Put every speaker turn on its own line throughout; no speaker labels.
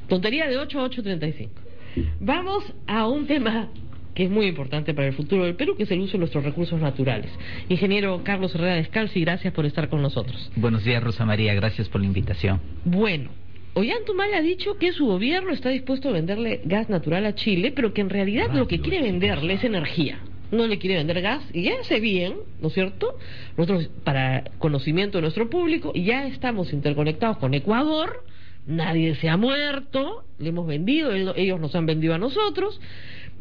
Tontería de 8 a 8:35. Vamos a un tema que es muy importante para el futuro del Perú, que es el uso de nuestros recursos naturales. Ingeniero Carlos Herrera Descalzi, gracias por estar con nosotros.
Buenos días, Rosa María, gracias por la invitación.
Bueno, Ollanta-Humala ha dicho que su gobierno está dispuesto a venderle gas natural a Chile, pero que en realidad lo que quiere venderle es energía. No le quiere vender gas, y ya sé bien, ¿no es cierto? Nosotros, para conocimiento de nuestro público, ya estamos interconectados con Ecuador, nadie se ha muerto, le hemos vendido, ellos nos han vendido a nosotros,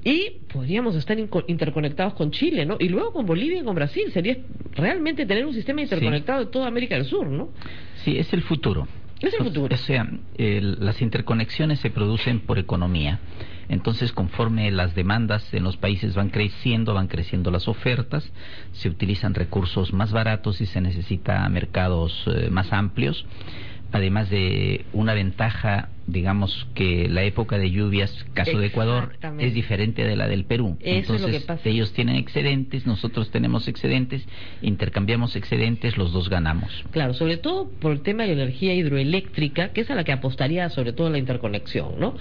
y podríamos estar interconectados con Chile, ¿no? Y luego con Bolivia y con Brasil. Sería realmente tener un sistema interconectado de toda América del Sur, ¿no?
Sí, es el futuro.
Es el futuro.
O sea, las interconexiones se producen por economía. Entonces, conforme las demandas en los países van creciendo las ofertas, se utilizan recursos más baratos y se necesita mercados más amplios. Además de una ventaja, digamos que la época de lluvias, caso de Ecuador, es diferente de la del Perú.
Eso
entonces,
es lo que pasa.
Ellos tienen excedentes, nosotros tenemos excedentes, intercambiamos excedentes, los dos ganamos.
Claro, sobre todo por el tema de la energía hidroeléctrica, que es a la que apostaría sobre todo la interconexión, ¿no?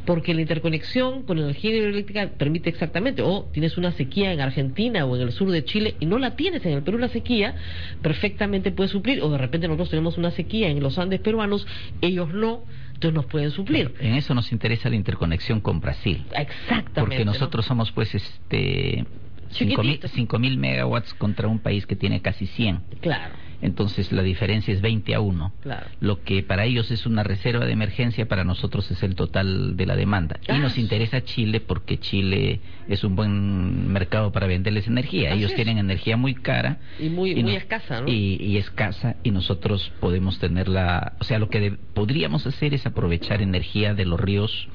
Porque la interconexión con energía hidroeléctrica permite exactamente, tienes una sequía en Argentina o en el sur de Chile y no la tienes en el Perú, la sequía perfectamente puede suplir, o de repente nosotros tenemos una sequía en los Andes peruanos, ellos no, entonces nos pueden suplir.
Claro, en eso nos interesa la interconexión con Brasil.
Exactamente.
Porque nosotros somos pues 5.000 megawatts contra un país que tiene casi 100.
Claro.
Entonces la diferencia es 20-1.
Claro.
Lo que para ellos es una reserva de emergencia, para nosotros es el total de la demanda. Y nos interesa Chile porque Chile es un buen mercado para venderles energía. Ellos tienen energía muy cara.
Y muy escasa, ¿no?
Y escasa, y nosotros podemos tenerla... O sea, lo que podríamos hacer es aprovechar energía de los ríos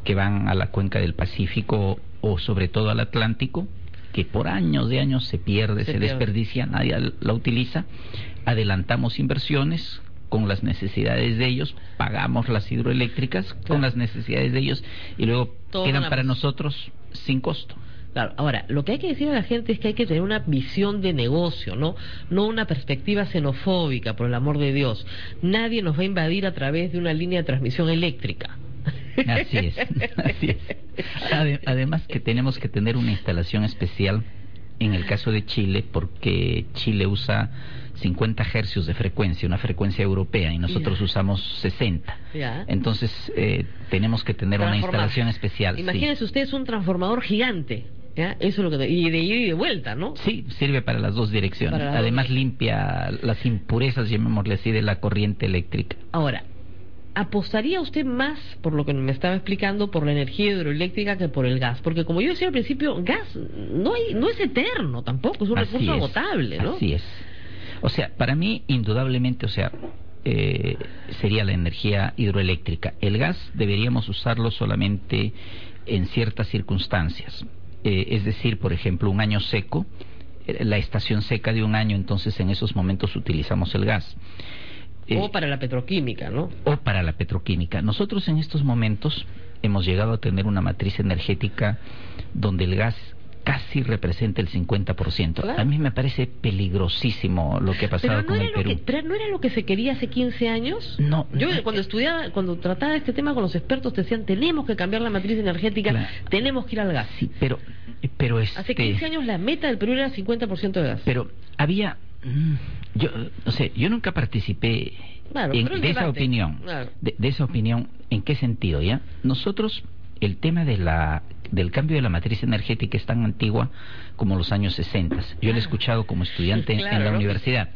que van a la cuenca del Pacífico o sobre todo al Atlántico, que por años de años se pierde, se desperdicia, nadie la utiliza. Adelantamos inversiones con las necesidades de ellos, pagamos las hidroeléctricas con las necesidades de ellos y luego quedan para nosotros sin costo.
Claro, ahora, lo que hay que decir a la gente es que hay que tener una visión de negocio, ¿no? No una perspectiva xenofóbica, por el amor de Dios. Nadie nos va a invadir a través de una línea de transmisión eléctrica.
Así es, así es. Además que tenemos que tener una instalación especial en el caso de Chile, porque Chile usa 50 hercios de frecuencia, una frecuencia europea, y nosotros usamos 60. Entonces tenemos que tener una instalación especial.
Imagínense ustedes un transformador gigante. ¿Ya? Eso es lo que y de ida y de vuelta, ¿no?
Sí, sirve para las dos direcciones. Además limpia las impurezas, llamémosle así, de la corriente eléctrica.
Ahora, ¿apostaría usted más, por lo que me estaba explicando, por la energía hidroeléctrica que por el gas? Porque como yo decía al principio, gas no es eterno tampoco, es un recurso agotable, ¿no?
Así es. O sea, para mí, indudablemente, sería la energía hidroeléctrica. El gas deberíamos usarlo solamente en ciertas circunstancias. Es decir, por ejemplo, un año seco, la estación seca de un año, entonces en esos momentos utilizamos el gas.
O para la petroquímica, ¿no?
O para la petroquímica. Nosotros en estos momentos hemos llegado a tener una matriz energética donde el gas casi representa el 50%. Claro. A mí me parece peligrosísimo lo que ha pasado con el Perú.
¿No era lo que se quería hace 15 años?
No.
Yo cuando trataba este tema con los expertos, te decían, tenemos que cambiar la matriz energética, tenemos que ir al gas.
Sí, pero
hace 15 años la meta del Perú era 50% de gas.
Pero había... yo nunca participé de esa opinión. Claro. De esa opinión, ¿en qué sentido? ¿Ya? Nosotros, el tema del cambio de la matriz energética es tan antigua como los años 60. Yo lo he escuchado como estudiante en la universidad.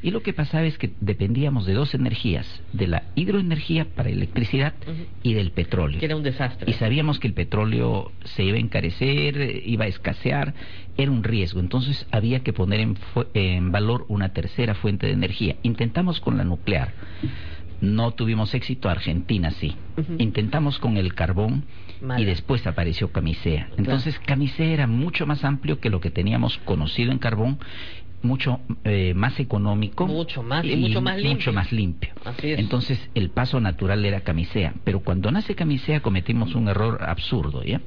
Y lo que pasaba es que dependíamos de dos energías, de la hidroenergía para electricidad y del petróleo.
Que era un desastre.
Y sabíamos que el petróleo se iba a encarecer, iba a escasear, era un riesgo. Entonces había que poner en valor una tercera fuente de energía. Intentamos con la nuclear. No tuvimos éxito. Argentina sí. Intentamos con el carbón y después apareció Camisea. Entonces Camisea era mucho más amplio que lo que teníamos conocido en carbón, mucho más económico,
mucho más limpio.
Así es. Entonces el paso natural era Camisea, pero cuando nace Camisea cometimos un error absurdo, ¿ya?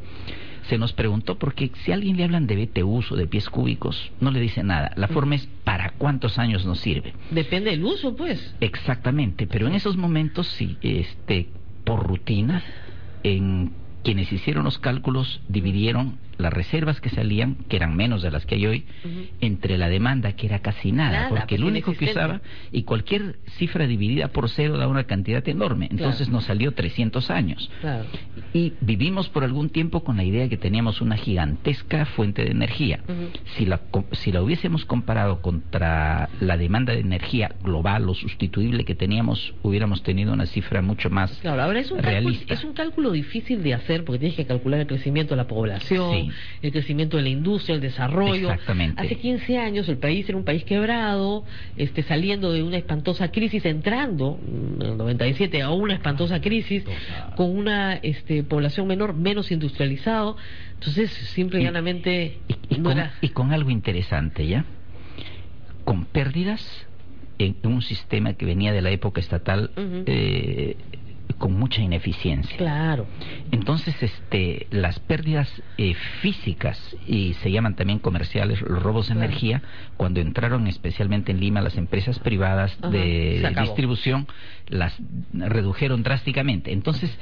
Se nos preguntó, porque si a alguien le hablan de BTUs o de pies cúbicos, no le dice nada. La forma es ¿para cuántos años nos sirve?
Depende del uso, pues.
Exactamente, pero en esos momentos sí, por rutina, en quienes hicieron los cálculos dividieron las reservas que salían, que eran menos de las que hay hoy, entre la demanda, que era casi nada, porque el único que usaba, y cualquier cifra dividida por cero da una cantidad enorme, entonces nos salió 300 años. Y vivimos por algún tiempo con la idea que teníamos una gigantesca fuente de energía. Si la hubiésemos comparado contra la demanda de energía global o sustituible que teníamos, hubiéramos tenido una cifra mucho más
ahora
realista.
Es un cálculo difícil de hacer, porque tienes que calcular el crecimiento de la población, el crecimiento de la industria, el desarrollo.
Exactamente.
Hace 15 años el país era un país quebrado, saliendo de una espantosa crisis, entrando en el 97 a una espantosa crisis, con una población menor, menos industrializado. Entonces, simple y llanamente...
Y con algo interesante, ¿ya? Con pérdidas en un sistema que venía de la época estatal, con mucha ineficiencia.
Claro.
Entonces, las pérdidas físicas, y se llaman también comerciales, los robos de energía, cuando entraron especialmente en Lima las empresas privadas de distribución, las redujeron drásticamente. Entonces,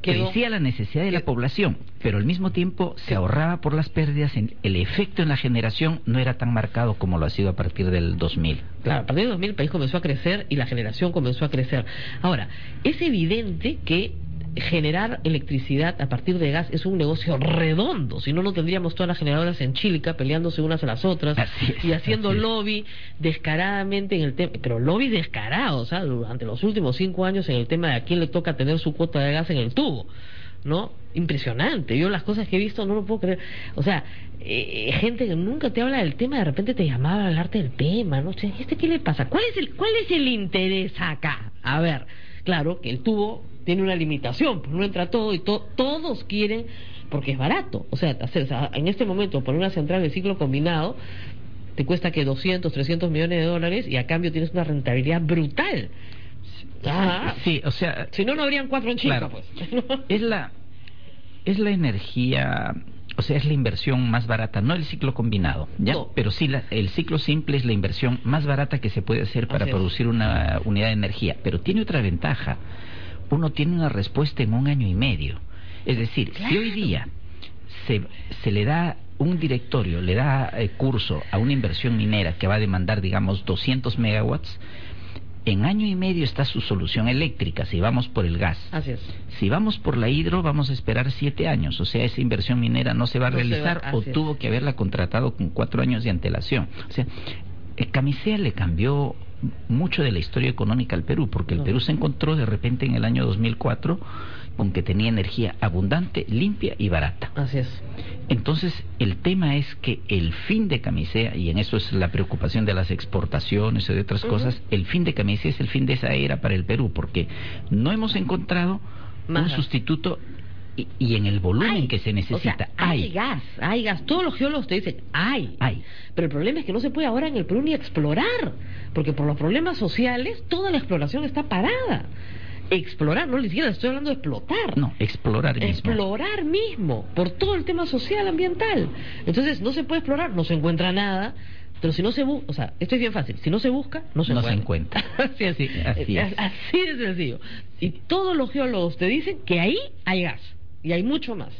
crecía la necesidad de la población, pero al mismo tiempo se ahorraba por las pérdidas. El efecto en la generación no era tan marcado como lo ha sido a partir del 2000.
Claro, a partir del 2000 el país comenzó a crecer y la generación comenzó a crecer. Ahora, es evidente que generar electricidad a partir de gas es un negocio redondo, si no, no tendríamos todas las generadoras en Chilca peleándose unas a las otras y haciendo lobby descaradamente en el tema, pero lobby descarado, durante los últimos 5 años en el tema de a quién le toca tener su cuota de gas en el tubo, ¿no? Impresionante. Yo las cosas que he visto no lo puedo creer. O sea, gente que nunca te habla del tema, de repente te llamaba a hablarte del tema, ¿no? O sea, ¿qué le pasa? ¿Cuál es el interés acá? A ver, claro que el tubo tiene una limitación, pues no entra todo y todos quieren, porque es barato. O sea, en este momento poner una central de ciclo combinado te cuesta que 200, 300 millones de dólares, y a cambio tienes una rentabilidad brutal.
Sí, o sea,
si no, no habrían 4 en Chile,
claro,
pues.
es la energía, o sea, es la inversión más barata, no el ciclo combinado, ¿ya? No. Pero sí, el ciclo simple es la inversión más barata que se puede hacer para producir una unidad de energía. Pero tiene otra ventaja: uno tiene una respuesta en 1 año y medio. Es decir, si hoy día se le da un directorio, le da curso a una inversión minera que va a demandar, digamos, 200 megawatts, en 1 año y medio está su solución eléctrica, si vamos por el gas.
Así es.
Si vamos por la hidro, vamos a esperar 7 años. O sea, esa inversión minera no se va a realizar, o tuvo que haberla contratado con 4 años de antelación. O sea, Camisea le cambió mucho de la historia económica al Perú, porque el Perú se encontró de repente en el año 2004 con que tenía energía abundante, limpia y barata.
Así es.
Entonces, el tema es que el fin de Camisea, y en eso es la preocupación de las exportaciones y de otras cosas, el fin de Camisea es el fin de esa era para el Perú, porque no hemos encontrado un sustituto y en el volumen que se necesita.
O sea, hay gas. Todos los geólogos te dicen, hay. Pero el problema es que no se puede ahora en el Perú ni explorar, porque por los problemas sociales toda la exploración está parada. Explorar, no, ni siquiera estoy hablando de explotar.
No, explorar
mismo, por todo el tema social, ambiental. Entonces, no se puede explorar, no se encuentra nada. Pero si no se busca, o sea, esto es bien fácil, si no se busca, no se encuentra. Así es. Así de sencillo. Y todos los geólogos te dicen que ahí hay gas, y hay mucho más.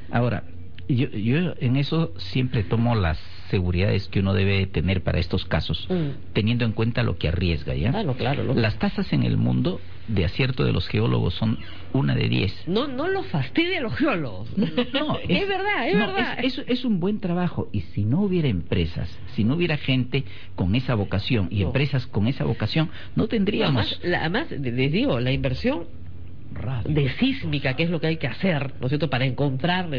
Ahora, yo en eso siempre tomo las seguridades que uno debe tener para estos casos, teniendo en cuenta lo que arriesga, ¿ya?
Claro.
Las tasas en el mundo de acierto de los geólogos son 1 de 10.
No los fastidie a los geólogos. No, es verdad.
Es un buen trabajo, y si no hubiera empresas, si no hubiera gente con esa vocación y empresas con esa vocación, no tendríamos...
Además, les digo, la inversión de sísmica, que es lo que hay que hacer, ¿no es cierto?, para encontrar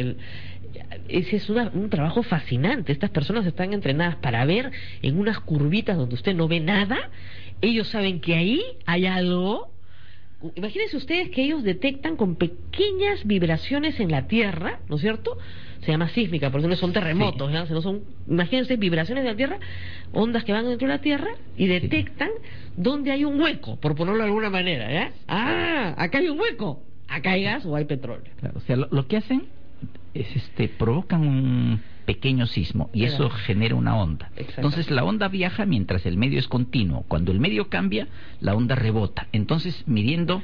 ese es un trabajo fascinante. Estas personas están entrenadas para ver en unas curvitas donde usted no ve nada. Ellos saben que ahí hay algo. Imagínense ustedes que ellos detectan con pequeñas vibraciones en la Tierra, ¿no es cierto? Se llama sísmica, porque no son terremotos, ¿ya? No son, imagínense, vibraciones de la Tierra, ondas que van dentro de la Tierra, y detectan dónde hay un hueco, por ponerlo de alguna manera, ¿ya? Acá hay un hueco, acá hay gas o hay petróleo.
Claro, o sea, lo que hacen es provocan un pequeño sismo, y eso genera una onda. Entonces la onda viaja mientras el medio es continuo. Cuando el medio cambia, la onda rebota. Entonces, midiendo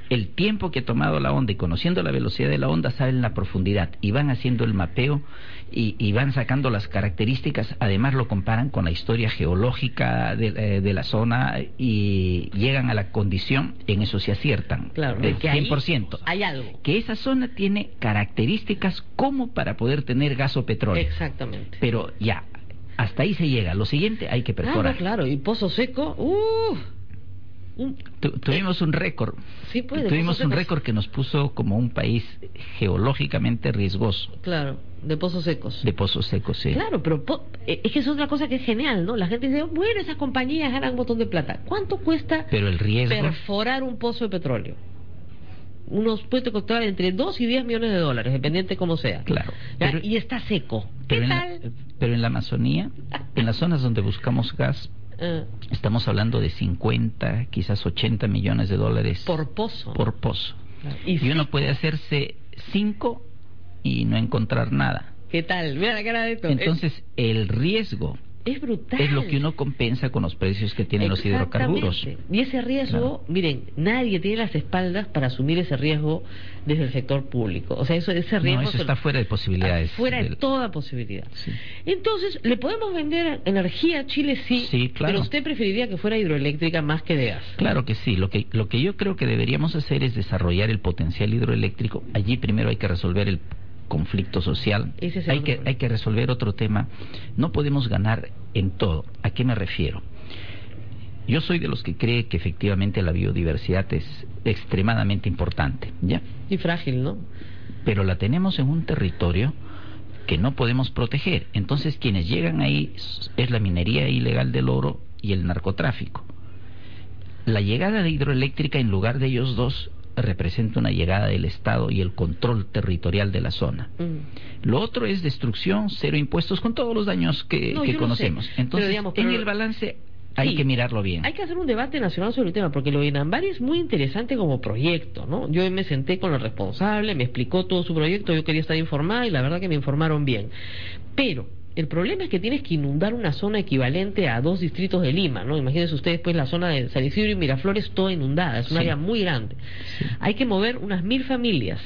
el tiempo que ha tomado la onda y conociendo la velocidad de la onda saben la profundidad y van haciendo el mapeo y van sacando las características. Además lo comparan con la historia geológica de la zona y llegan a la condición, en eso se aciertan,
claro,
del 100%.
Hay algo.
Que esa zona tiene características como para poder tener gas o petróleo.
Exactamente.
Pero ya, hasta ahí se llega. Lo siguiente hay que perforar.
No, claro, y pozo seco,
tuvimos un récord.
Sí, pues,
tuvimos un récord que nos puso como un país geológicamente riesgoso.
Claro, de pozos secos.
De pozos secos, sí.
Claro, pero es que es otra cosa que es genial, ¿no? La gente dice, bueno, esas compañías ganan un montón de plata. ¿Cuánto cuesta
pero el riesgo...
perforar un pozo de petróleo? Puede costar entre 2 y 10 millones de dólares, dependiente como sea.
Claro.
Pero, y está seco. ¿Qué tal?
Pero en la Amazonía, en las zonas donde buscamos gas, estamos hablando de 50, quizás 80 millones de dólares
por pozo.
Por pozo.
Claro.
Y uno puede hacerse 5 y no encontrar nada.
¿Qué tal? Mira la cara de esto.
Entonces, el riesgo
es brutal.
Es lo que uno compensa con los precios que tienen los hidrocarburos.
Y ese riesgo, miren, nadie tiene las espaldas para asumir ese riesgo desde el sector público. O sea, ese riesgo...
No, eso está fuera de posibilidades.
Fuera de toda posibilidad.
Sí.
Entonces, ¿le podemos vender energía a Chile? Sí,
claro.
Pero usted preferiría que fuera hidroeléctrica más que de gas.
Claro que sí. Lo que yo creo que deberíamos hacer es desarrollar el potencial hidroeléctrico. Allí primero hay que resolver el conflicto social, hay que resolver otro tema. No podemos ganar en todo. ¿A qué me refiero? Yo soy de los que cree que efectivamente la biodiversidad es extremadamente importante, ¿ya?
Y frágil, ¿no?
Pero la tenemos en un territorio que no podemos proteger. Entonces quienes llegan ahí es la minería ilegal del oro y el narcotráfico. La llegada de hidroeléctrica en lugar de ellos dos representa una llegada del Estado y el control territorial de la zona. Lo otro es destrucción, cero impuestos, con todos los daños que conocemos. Entonces, en el balance hay que mirarlo bien.
Hay que hacer un debate nacional sobre el tema, porque lo de Inambari es muy interesante como proyecto, ¿no? Yo me senté con el responsable, me explicó todo su proyecto, yo quería estar informada y la verdad que me informaron bien. Pero el problema es que tienes que inundar una zona equivalente a 2 distritos de Lima, ¿no? Imagínense ustedes, pues, la zona de San Isidro y Miraflores toda inundada, es un área muy grande. Hay que mover unas 1000 familias,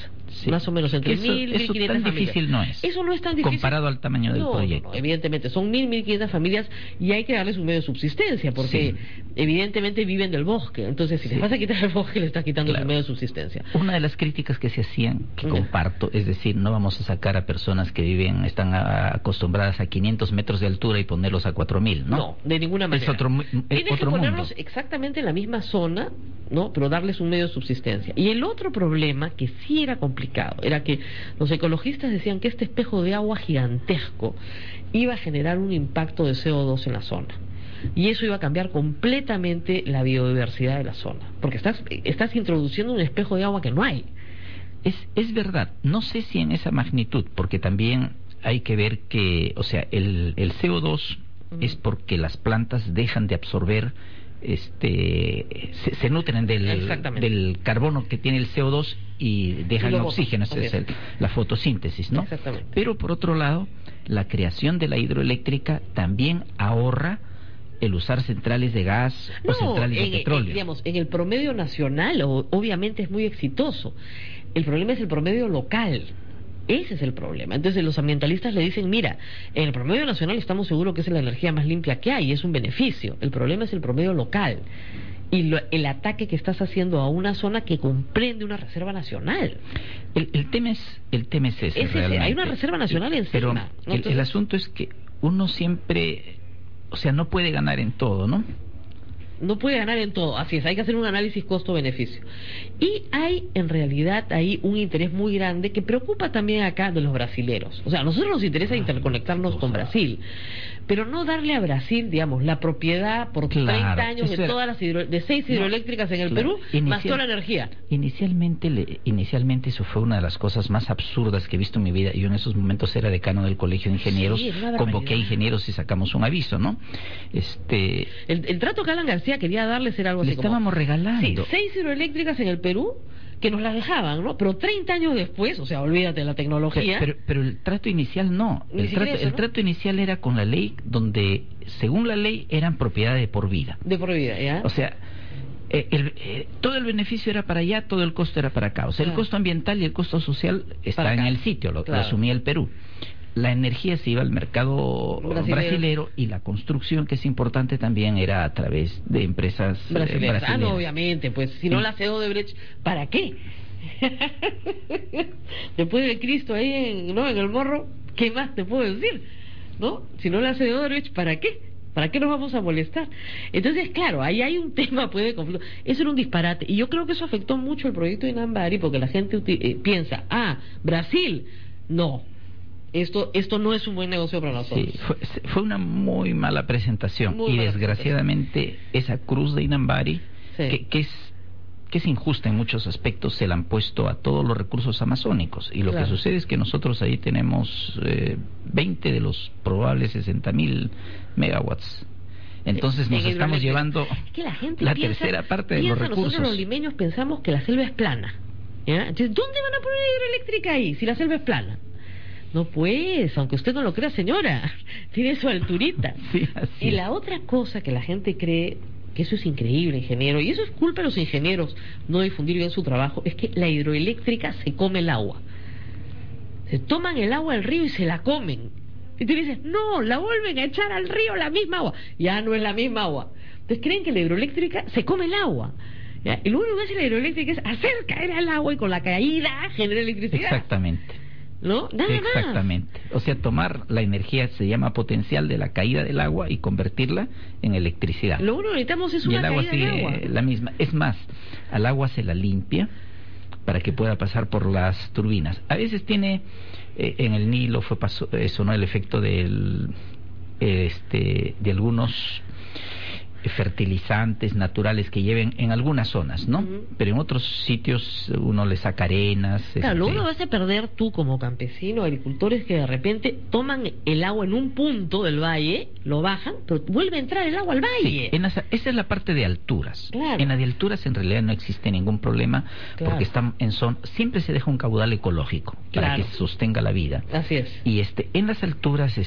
más o menos, entre 1000 y 1500
tan
familias.
Difícil no es.
Eso no es tan difícil.
Comparado al tamaño del proyecto.
No, evidentemente, son 1500 familias y hay que darles un medio de subsistencia, porque evidentemente viven del bosque. Entonces, si les vas a quitar el bosque, le estás quitando su medio de subsistencia.
Una de las críticas que se hacían, que comparto, es decir, no vamos a sacar a personas que están acostumbradas a 500 metros de altura y ponerlos a 4000, ¿no?
No, de ninguna manera.
Es otro
Tienes que ponerlos
mundo.
exactamente en la misma zona, ¿no? Pero darles un medio de subsistencia. Y el otro problema, que sí era complicado, era que los ecologistas decían que este espejo de agua gigantesco iba a generar un impacto de CO2 en la zona. Y eso iba a cambiar completamente la biodiversidad de la zona. Porque estás introduciendo un espejo de agua que no hay.
Es verdad. No sé si en esa magnitud, porque también hay que ver que, o sea, el CO2 es porque las plantas dejan de absorber, se nutren del carbono que tiene el CO2 y dejan el oxígeno, esa es la fotosíntesis, ¿no?
Exactamente.
Pero por otro lado, la creación de la hidroeléctrica también ahorra el usar centrales de gas o centrales de petróleo.
Digamos, en el promedio nacional obviamente es muy exitoso. El problema es el promedio local. Ese es el problema. Entonces los ambientalistas le dicen, mira, en el promedio nacional estamos seguros que es la energía más limpia que hay y es un beneficio. El problema es el promedio local y el ataque que estás haciendo a una zona que comprende una reserva nacional.
El tema es ese realmente.
Hay una reserva nacional encima.
Pero el asunto es que uno siempre, o sea, no puede ganar en todo, ¿no?
No puede ganar en todo, así es, hay que hacer un análisis costo-beneficio. Y hay en realidad ahí un interés muy grande que preocupa también acá de los brasileros. O sea, a nosotros nos interesa interconectarnos con Brasil, pero no darle a Brasil, digamos, la propiedad por 30 años de todas las de 6 hidroeléctricas en el Perú, más toda la energía.
Inicialmente eso fue una de las cosas más absurdas que he visto en mi vida. Yo en esos momentos era decano del Colegio de Ingenieros, convoqué a ingenieros y sacamos un aviso, ¿no?
El trato que Alan García quería darles era algo así como...
Le estábamos regalando.
6 hidroeléctricas en el Perú, que nos las dejaban, ¿no? Pero 30 años después, o sea, olvídate de la tecnología.
Pero el trato inicial no. El trato inicial era con la ley, donde, según la ley, eran propiedad de por vida.
De por vida, ¿ya?
O sea, todo el beneficio era para allá, todo el costo era para acá. O sea, el costo ambiental y el costo social está en el sitio, lo asumía el Perú. La energía se iba al mercado brasilero y la construcción, que es importante también, era a través de empresas brasileras.
Ah, no, obviamente, pues si no la hace Odebrecht, ¿para qué? Después de Cristo ahí en el morro, ¿qué más te puedo decir? ¿No? Si no la hace Odebrecht, ¿para qué? ¿Para qué nos vamos a molestar? Entonces, claro, ahí hay un tema de conflicto. Eso era un disparate. Y yo creo que eso afectó mucho el proyecto de Inambari, porque la gente piensa, Brasil, no. Esto no es un buen negocio para nosotros.
Sí, fue una muy mala presentación. Y desgraciadamente esa cruz de Inambari, que es injusta en muchos aspectos, se la han puesto a todos los recursos amazónicos. Y lo que sucede es que nosotros ahí tenemos 20 de los probables 60.000 megawatts. Entonces nos estamos llevando la tercera parte de los recursos.
Nosotros los limeños pensamos que la selva es plana, ¿ya? Entonces, ¿dónde van a poner hidroeléctrica ahí si la selva es plana? No, pues, aunque usted no lo crea, señora, tiene su alturita.
Sí,
y la otra cosa que la gente cree, que eso es increíble, ingeniero, y eso es culpa de los ingenieros no difundir bien su trabajo, es que la hidroeléctrica se come el agua. Se toman el agua del río y se la comen. Y tú dices, no, la vuelven a echar al río la misma agua. Ya no es la misma agua. Entonces creen que la hidroeléctrica se come el agua. ¿Ya? Y lo único que hace la hidroeléctrica es hacer caer al agua y con la caída genera electricidad.
Exactamente.
¿No? Nada
Exactamente.
más.
O sea, tomar la energía, se llama potencial de la caída del agua, y convertirla en electricidad.
Lo único que necesitamos es una caída del agua.
La misma. Es más, al agua se la limpia para que pueda pasar por las turbinas. A veces tiene, en el Nilo sonó el efecto de algunos fertilizantes naturales que lleven en algunas zonas, ¿no? Pero en otros sitios uno le saca arenas.
Claro, lo uno vas a perder tú como campesino, agricultores que de repente toman el agua en un punto del valle, lo bajan, pero vuelve a entrar el agua al valle.
Sí, esa es la parte de alturas.
Claro.
En la de alturas en realidad no existe ningún problema, porque están en siempre se deja un caudal ecológico para que se sostenga la vida.
Así es.
Y en las alturas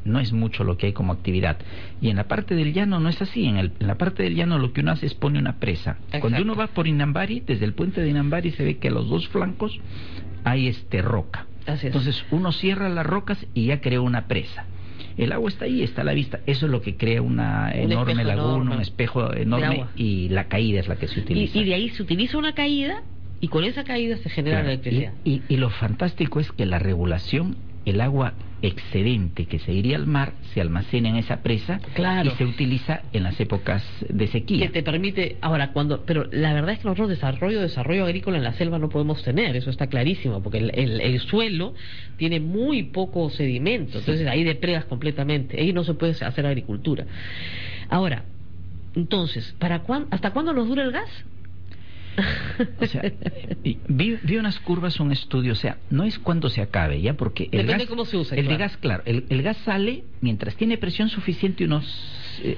no es mucho lo que hay como actividad. Y en la parte del llano no es así. En la parte del llano lo que uno hace es pone una presa. Exacto. Cuando uno va por Inambari, desde el puente de Inambari se ve que a los dos flancos hay roca.
Así es.
Entonces uno cierra las rocas y ya creó una presa. El agua está ahí, está a la vista. Eso es lo que crea una enorme laguna, un espejo enorme, y la caída es la que se utiliza.
Y de ahí se utiliza una caída, y con esa caída se genera la electricidad.
Y lo fantástico es que la regulación, el agua excedente que se iría al mar se almacena en esa presa y se utiliza en las épocas de sequía.
Que te permite, pero la verdad es que nosotros desarrollo agrícola en la selva no podemos tener, eso está clarísimo, porque el suelo tiene muy poco sedimento, entonces ahí depredas completamente, ahí no se puede hacer agricultura. Ahora, entonces, ¿hasta cuándo nos dura el gas?
O sea, vi unas curvas, un estudio, o sea, no es cuando se acabe, ya, porque el
depende
gas,
cómo se use.
El gas, claro, el gas sale mientras tiene presión suficiente y uno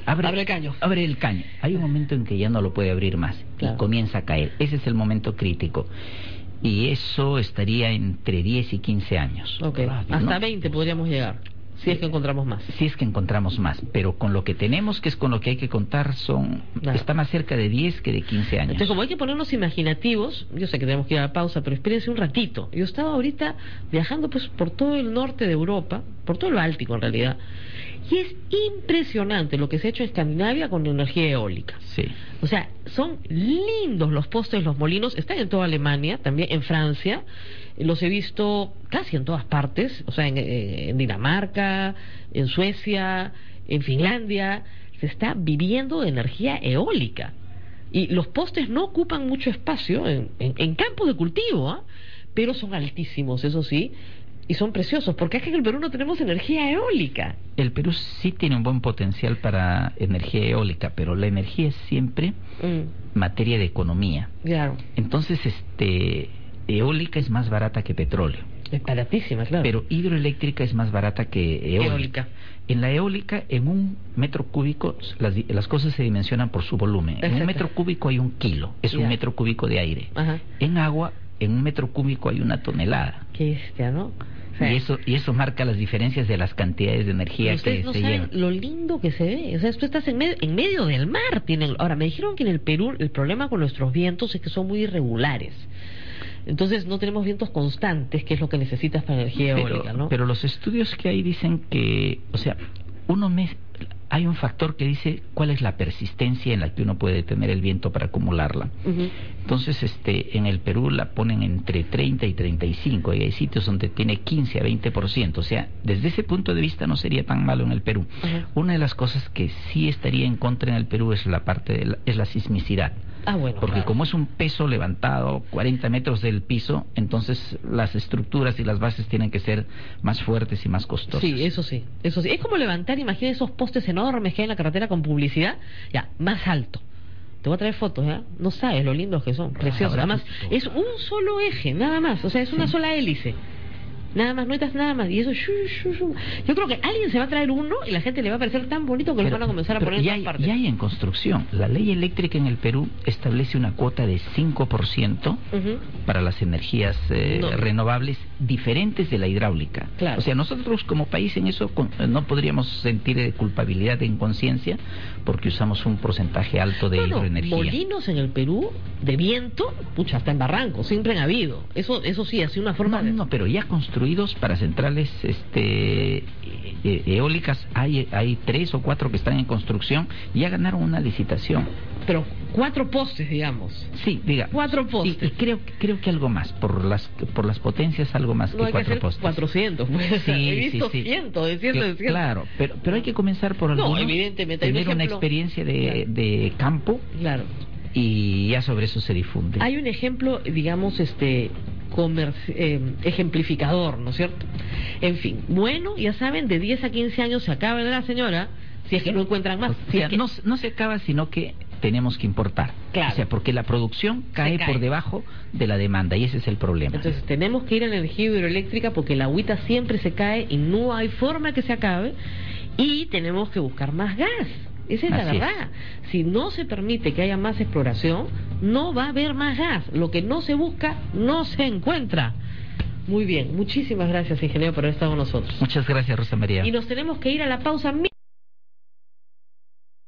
abre el caño. Abre el caño. Hay un momento en que ya no lo puede abrir más y comienza a caer. Ese es el momento crítico. Y eso estaría entre 10 y 15 años.
Hasta 20 podríamos llegar. Si es que encontramos más.
Si es que encontramos más, pero con lo que tenemos, que es con lo que hay que contar, está más cerca de 10 que de 15 años.
Entonces, como hay que ponernos imaginativos, yo sé que tenemos que ir a la pausa, pero espérense un ratito. Yo estaba ahorita viajando pues por todo el norte de Europa, por todo el Báltico en realidad, y es impresionante lo que se ha hecho en Escandinavia con energía eólica.
Sí.
O sea, son lindos los postes, los molinos, están en toda Alemania, también en Francia. Los he visto casi en todas partes, o sea, en Dinamarca, en Suecia, en Finlandia. Se está viviendo de energía eólica. Y los postes no ocupan mucho espacio en campos de cultivo, pero son altísimos, eso sí, y son preciosos, porque es que en el Perú no tenemos energía eólica.
El Perú sí tiene un buen potencial para energía eólica, pero la energía es siempre materia de economía.
Claro.
Entonces, eólica es más barata que petróleo.
Es baratísima, claro.
Pero hidroeléctrica es más barata que eólica. En la eólica, en un metro cúbico, las cosas se dimensionan por su volumen.
Exacto.
En un metro cúbico hay 1 kilo, es un metro cúbico de aire.
Ajá.
En agua, en un metro cúbico hay 1 tonelada.
Qué bestia, ¿no?
Y eso marca las diferencias de las cantidades de energía que
no
se llevan.
Lo lindo que se ve. O sea, tú estás en medio del mar. Ahora, me dijeron que en el Perú el problema con nuestros vientos es que son muy irregulares. Entonces no tenemos vientos constantes, que es lo que necesitas para energía eólica, ¿no?
Pero los estudios que hay dicen que, o sea, hay un factor que dice cuál es la persistencia en la que uno puede tener el viento para acumularla. Entonces, en el Perú la ponen entre 30 y 35, y hay sitios donde tiene 15 a 20%. O sea, desde ese punto de vista no sería tan malo en el Perú. Una de las cosas que sí estaría en contra en el Perú es la sismicidad.
Bueno,
porque como es un peso levantado 40 metros del piso, entonces las estructuras y las bases tienen que ser más fuertes y más costosas.
Sí, eso sí. Es como levantar, imagina esos postes enormes que hay en la carretera con publicidad, ya, más alto. Te voy a traer fotos, ¿eh? No sabes lo lindos que son, preciosos. Además, es un solo eje, nada más, o sea, es una sola hélice. Nada más, no necesitas nada más. Y eso, yo creo que alguien se va a traer uno y la gente le va a parecer tan bonito que lo van a comenzar a poner en todas partes.
Ya hay en construcción. La ley eléctrica en el Perú establece una cuota de 5% para las energías renovables diferentes de la hidráulica.
Claro.
O sea, nosotros como país en eso no podríamos sentir culpabilidad en conciencia porque usamos un porcentaje alto de hidroenergía.
Molinos en el Perú de viento, hasta en barrancos, siempre han habido. Eso sí, ha sido una forma
No, pero ya construidos para centrales eólicas hay 3 o 4 que están en construcción y ya ganaron una licitación.
Pero 4 postes, digamos.
Sí, diga.
4 postes.
Y creo que algo más, por las potencias algo más que 4 postes.
400, pues.
Sí,
he visto
sí.
100, de 100.
Claro, pero hay que comenzar por alguno.
No, evidentemente.
Tener una experiencia de campo.
Claro.
Y ya sobre eso se difunde.
Hay un ejemplo, digamos, ejemplificador, ¿no es cierto? En fin, bueno, ya saben, de 10 a 15 años se acaba la señora, si es que no encuentran más.
O sea, no se acaba, sino que tenemos que importar.
Claro.
O sea, porque la producción cae por debajo de la demanda y ese es el problema.
Entonces tenemos que ir a la energía hidroeléctrica porque la agüita siempre se cae y no hay forma que se acabe, y tenemos que buscar más gas. Esa es la verdad. Si no se permite que haya más exploración, no va a haber más gas. Lo que no se busca, no se encuentra. Muy bien, muchísimas gracias, ingeniero, por haber estado con nosotros.
Muchas gracias, Rosa María.
Y nos tenemos que ir a la pausa.